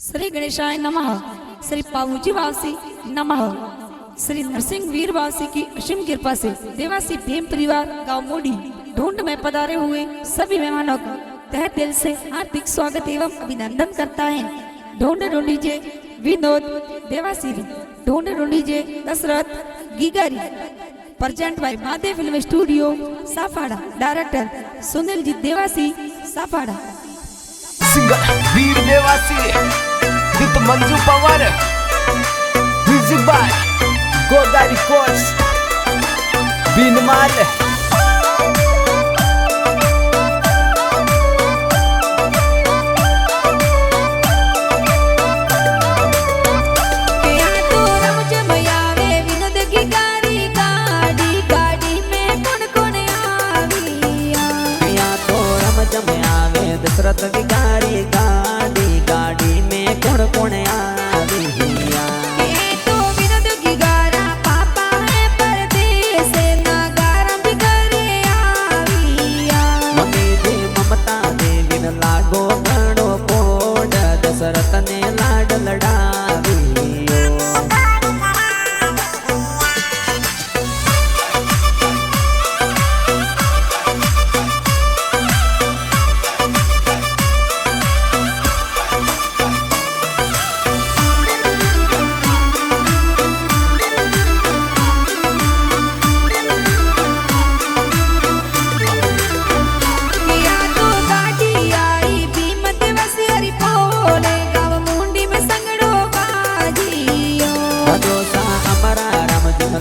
श्री गणेशाय नमः। श्री पामुजी वासी नमः। श्री नरसिंह वीर वासी की असीम कृपा से देवासी प्रेम परिवार गांव मोड़ी ढूंढ में पधारे हुए सभी मेहमानों का तहे दिल से हार्दिक स्वागत एवं अभिनंदन करता है। ढूंढ ढूंढीजे विनोद देवासी, ढूंढ ढूंढीजे Dashrath Gigari. Present by Mahadev film studio Safada. Director Sunil ji Dewasi Safada. Singer Veer Dewasi with Manju Pawar. Music by गोदारी कोर्स बीनमाल। दशरथ विकारी गाड़ी गाड़ी में कौन कौन आविया। तो विनोद की गारा पापा है परदेस नगारम भी करे आविया। Mummy they Mamata they win लागो घणो कोड दशरथ ने लाड लड़ावियो।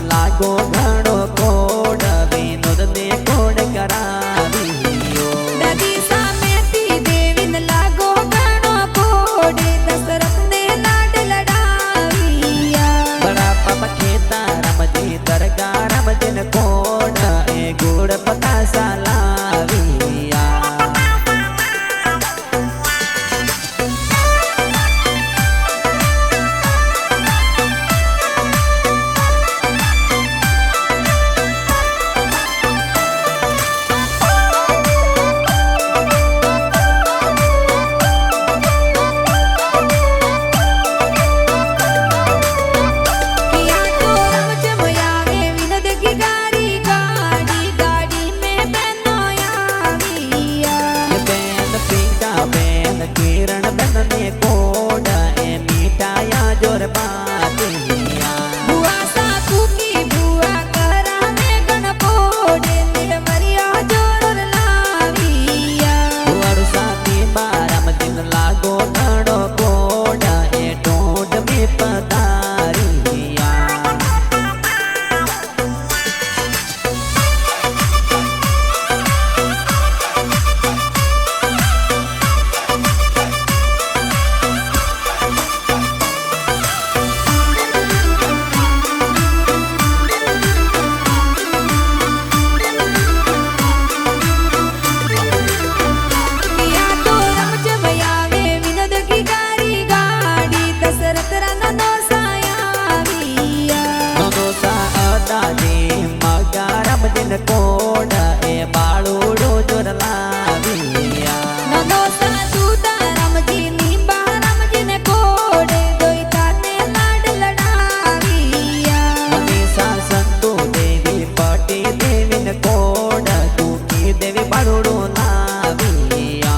लागो घणो कोड विनोद ने कोड करावियो। नदी सामेती देविन लागो घणो कोड दशरथ ने लाड लड़ाविया। बड़ा पापा खेता राम जी दरगाह राम दिन कोड ए गुड़ पतासा लाविया। किरण बन ने कोड ए मिठाया जोर पातिया। बुआ सासू की बुआ करा में गणपोड निर्मरिया जोर लाविया। बुआरू साथी बारम दिन लागो घणो कोड ए ढूंढ में पधारिया। कोड ए बाळूडो जोर लाविया। ननो सासू तारम जी नींबा राम जी ने कोड दोईता ने लाड लड़ाविया। मनीषा संतू देवी पटी देवी ने कोड दुखी देवी बाळूडो लाविया।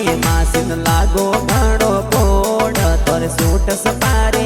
માસીન લાગો ઘણો કોડ તોર સૂટ સપારી